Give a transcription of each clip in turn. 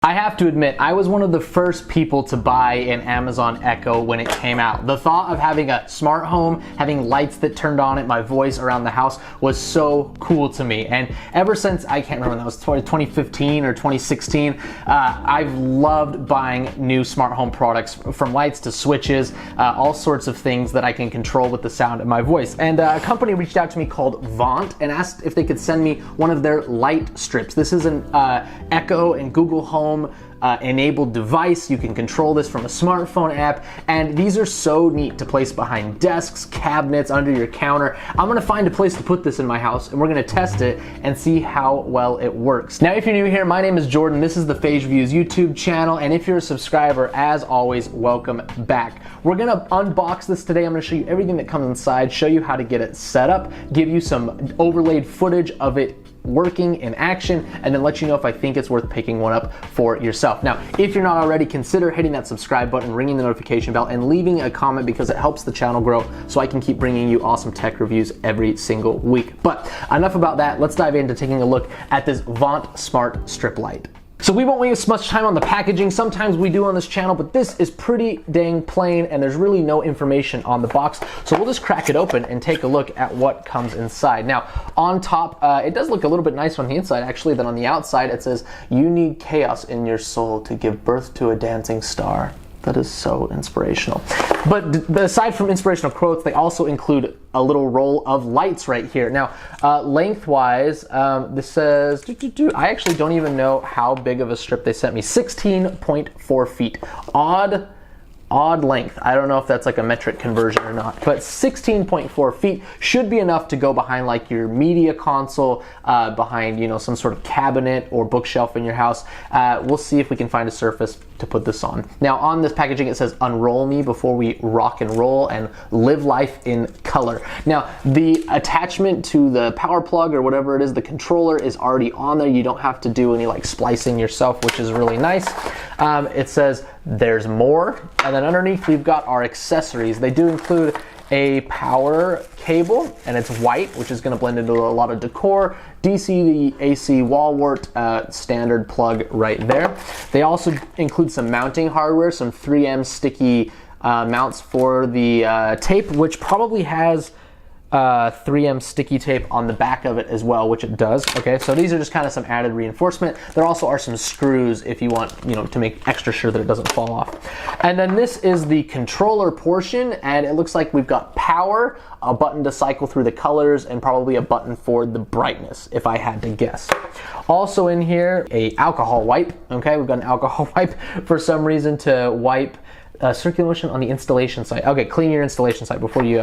I have to admit, I was one of the first people to buy an Amazon Echo when it came out. The thought of having a smart home, having lights that turned on at my voice around the house was so cool to me. And ever since, I can't remember when that was, 2015 or 2016, I've loved buying new smart home products, from lights to switches, all sorts of things that I can control with the sound of my voice. And a company reached out to me called VONT and asked if they could send me one of their light strips. This is an Echo and Google Home enabled device. You can control this from a smartphone app, and these are so neat to place behind desks, cabinets, under your counter. I'm gonna find a place to put this in my house, and we're gonna test it and see how well it works. Now, if you're new here, my name is Jordan. This is the Phage Reviews YouTube channel, and if you're a subscriber, as always, welcome back. We're gonna unbox this today. I'm gonna show you everything that comes inside, show you how to get it set up, give you some overlaid footage of it working in action, and then let you know if I think it's worth picking one up for yourself. Now, if you're not already, consider hitting that subscribe button, ringing the notification bell, and leaving a comment, because it helps the channel grow so I can keep bringing you awesome tech reviews every single week. But enough about that. Let's dive into taking a look at this VONT Smart Strip Light. So we won't waste much time on the packaging. Sometimes we do on this channel, but this is pretty dang plain, and there's really no information on the box. So we'll just crack it open and take a look at what comes inside. Now, on top, it does look a little bit nicer on the inside, actually, than on the outside. It says, "You need chaos in your soul to give birth to a dancing star." That is so inspirational. But aside from inspirational quotes, they also include a little roll of lights right here. Now, lengthwise, this says, I actually don't even know how big of a strip they sent me. 16.4 feet. Odd length. I don't know if that's like a metric conversion or not, but 16.4 feet should be enough to go behind like your media console, behind, you know, some sort of cabinet or bookshelf in your house. We'll see if we can find a surface to put this on. Now, on this packaging, it says, "Unroll me before we rock and roll and live life in color." Now, the attachment to the power plug or whatever it is, the controller, is already on there. You don't have to do any like splicing yourself, which is really nice. It says there's more, and then underneath we've got our accessories. They do include a power cable, and it's white, which is going to blend into a lot of decor. DC to AC wall wart, standard plug right there. They also include some mounting hardware, some 3M sticky mounts for the tape, which probably has 3M sticky tape on the back of it as well, which it does. Okay, so these are just kind of some added reinforcement. There also are some screws if you want, you know, to make extra sure that it doesn't fall off. And then this is the controller portion, and it looks like we've got power, a button to cycle through the colors, and probably a button for the brightness, if I had to guess. Also in here, a alcohol wipe. Okay, we've got an alcohol wipe for some reason to wipe circular motion on the installation site. Okay, clean your installation site before you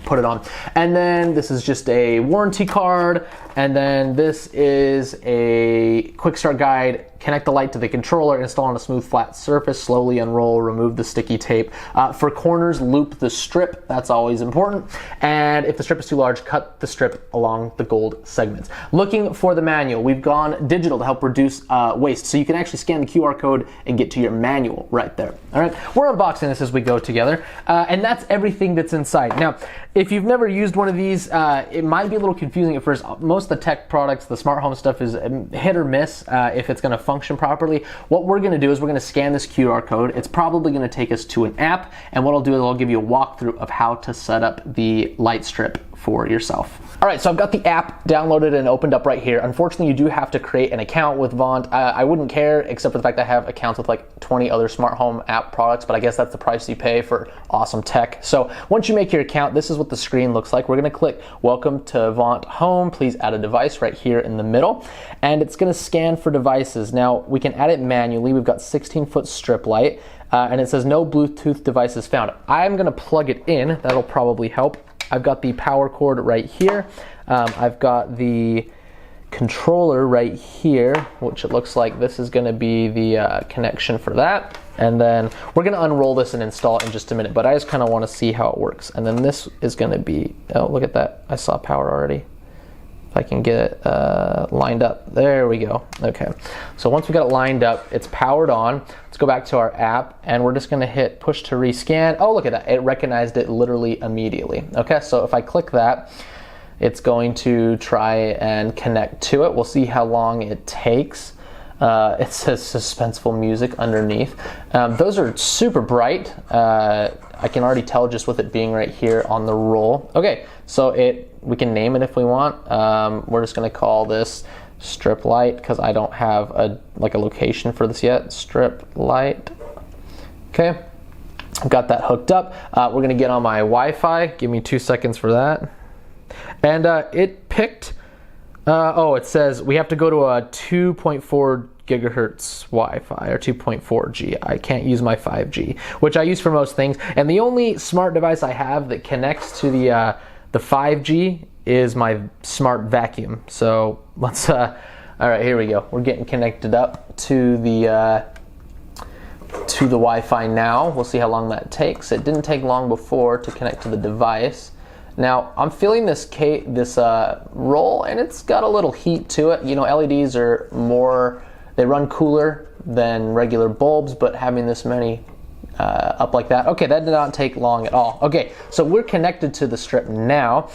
put it on. And then this is just a warranty card. And then this is a quick start guide. Connect the light to the controller, install on a smooth flat surface, slowly unroll, remove the sticky tape. For corners, loop the strip. That's always important. And if the strip is too large, cut the strip along the gold segments. Looking for the manual, we've gone digital to help reduce waste. So you can actually scan the QR code and get to your manual right there. All right, we're unboxing this as we go together. And that's everything that's inside. Now, if you've never used one of these, it might be a little confusing at first. Most of the tech products, the smart home stuff, is hit or miss if it's going to function properly. What we're going to do is we're going to scan this QR code. It's probably going to take us to an app, and what I'll do is I'll give you a walkthrough of how to set up the light strip for yourself. All right, so I've got the app downloaded and opened up right here. Unfortunately, you do have to create an account with VONT. I wouldn't care, except for the fact that I have accounts with like 20 other smart home app products, but I guess that's the price you pay for awesome tech. So once you make your account, this is what the screen looks like. We're gonna click Welcome to VONT Home. Please add a device right here in the middle, and it's gonna scan for devices. Now, we can add it manually. We've got 16-foot strip light, and it says no Bluetooth devices found. I'm gonna plug it in. That'll probably help. I've got the power cord right here. I've got the controller right here, which it looks like this is gonna be the connection for that. And then we're gonna unroll this and install it in just a minute, but I just kinda wanna see how it works. And then this is gonna be, oh, look at that. I saw power already. If I can get it lined up. There we go. Okay, so once we got it lined up, it's powered on. Let's go back to our app, and we're just gonna hit push to rescan. Oh, look at that, it recognized it literally immediately. Okay, so if I click that, it's going to try and connect to it. We'll see how long it takes. It says suspenseful music underneath. Those are super bright. I can already tell just with it being right here on the roll. Okay, so we can name it if we want. We're just gonna call this strip light because I don't have a location for this yet. Strip light. Okay, I've got that hooked up. We're gonna get on my Wi-Fi. Give me 2 seconds for that. And it picked, it says we have to go to a 2.4 gigahertz Wi-Fi or 2.4G. I can't use my 5G, which I use for most things. And the only smart device I have that connects to the 5G is my smart vacuum. So let's, all right, here we go. We're getting connected up to the Wi-Fi now. We'll see how long that takes. It didn't take long before to connect to the device. Now I'm feeling this roll, and it's got a little heat to it. You know, LEDs are they run cooler than regular bulbs, but having this many up like that, okay, that did not take long at all. Okay, so we're connected to the strip now.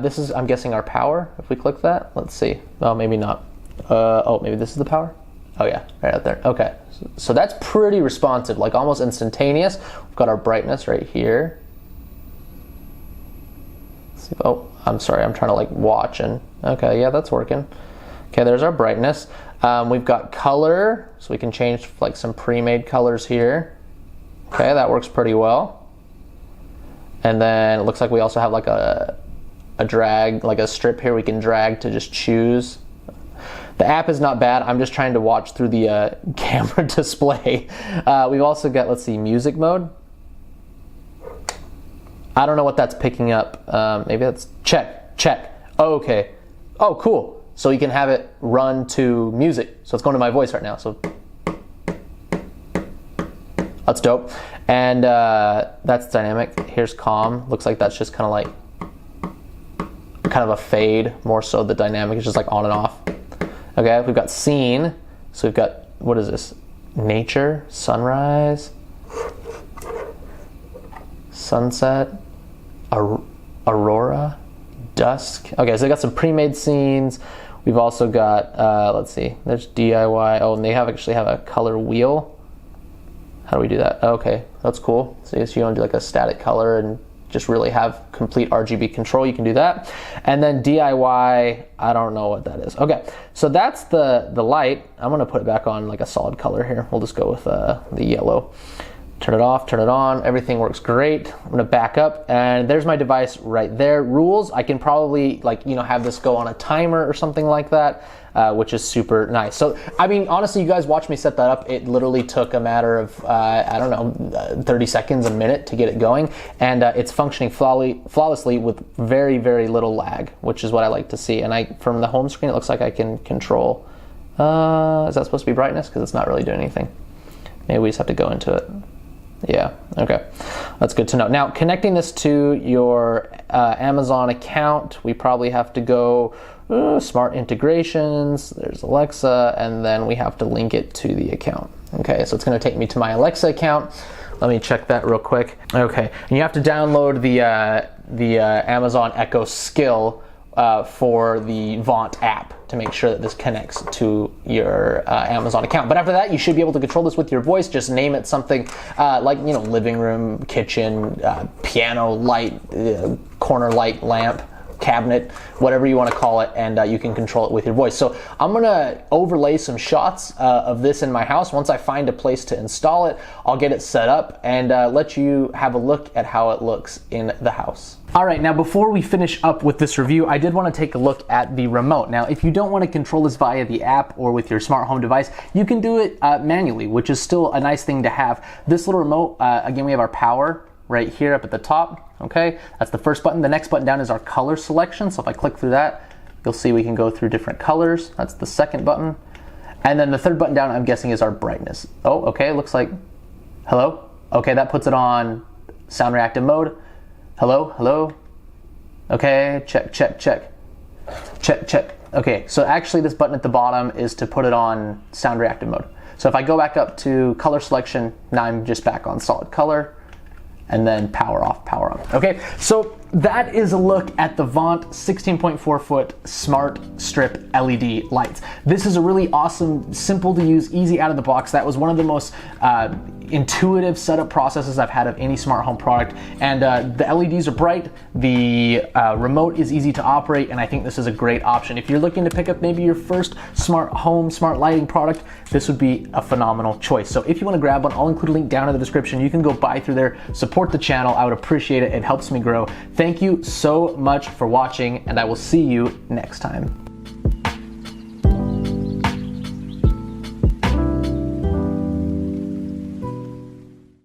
This is, I'm guessing, our power. If we click that, let's see. Oh, maybe not. Maybe this is the power. Oh yeah, right out there. Okay, so that's pretty responsive, like almost instantaneous. We've got our brightness right here. Oh, I'm sorry, I'm trying to watch and, okay, yeah, that's working. Okay, there's our brightness. We've got color, so we can change some pre-made colors here. Okay, that works pretty well. And then it looks like we also have a drag, a strip here we can drag to just choose. The app is not bad. I'm just trying to watch through the camera display. We've also got, let's see, music mode. I don't know what that's picking up. Maybe that's check. Oh, okay. Oh, cool. So you can have it run to music. So it's going to my voice right now. So that's dope. And that's dynamic. Here's calm. Looks like that's just kind of a fade. More so the dynamic is just on and off. Okay, we've got scene. So we've got, what is this? Nature, sunrise, sunset, aurora, dusk. Okay, so we got some pre-made scenes. We've also got, let's see, there's DIY. Oh, and they actually have a color wheel. How do we do that? Okay, that's cool. So if you want to do a static color and just really have complete RGB control, you can do that. And then DIY, I don't know what that is. Okay, so that's the light. I'm gonna put it back on a solid color here. We'll just go with the yellow. Turn it off, turn it on, everything works great. I'm gonna back up, and there's my device right there. Rules, I can probably have this go on a timer or something like that, which is super nice. So, I mean, honestly, you guys watch me set that up. It literally took a matter of, I don't know, 30 seconds, a minute to get it going, and it's functioning flawlessly with very, very little lag, which is what I like to see. And from the home screen, it looks like I can control, is that supposed to be brightness? Because it's not really doing anything. Maybe we just have to go into it. Yeah, okay, that's good to know. Now, connecting this to your Amazon account, we probably have to go smart integrations, there's Alexa, and then we have to link it to the account. Okay, so it's gonna take me to my Alexa account. Let me check that real quick. Okay, and you have to download the Amazon Echo skill for the VONT app to make sure that this connects to your Amazon account. But after that, you should be able to control this with your voice. Just name it something living room, kitchen, piano light, corner light, lamp, cabinet, whatever you want to call it, and you can control it with your voice. So I'm gonna overlay some shots of this in my house. Once I find a place to install it, I'll get it set up and let you have a look at how it looks in the house. All right, now before we finish up with this review, I did want to take a look at the remote. Now, if you don't want to control this via the app or with your smart home device, you can do it manually, which is still a nice thing to have. This little remote, again, we have our power right here up at the top, okay? That's the first button. The next button down is our color selection. So if I click through that, you'll see we can go through different colors. That's the second button. And then the third button down, I'm guessing, is our brightness. Oh, okay, looks like, hello? Okay, that puts it on sound reactive mode. Hello, hello? Okay, check, check, check. Check, check. Okay, so actually this button at the bottom is to put it on sound reactive mode. So if I go back up to color selection, now I'm just back on solid color, and then power off, power on. Okay, so that is a look at the VONT 16.4 foot smart strip LED lights. This is a really awesome, simple to use, easy out of the box. That was one of the most intuitive setup processes I've had of any smart home product. And the LEDs are bright, the remote is easy to operate, and I think this is a great option. If you're looking to pick up maybe your first smart home, smart lighting product, this would be a phenomenal choice. So if you want to grab one, I'll include a link down in the description. You can go buy through there, support the channel. I would appreciate it. It helps me grow. Thank you so much for watching, and I will see you next time.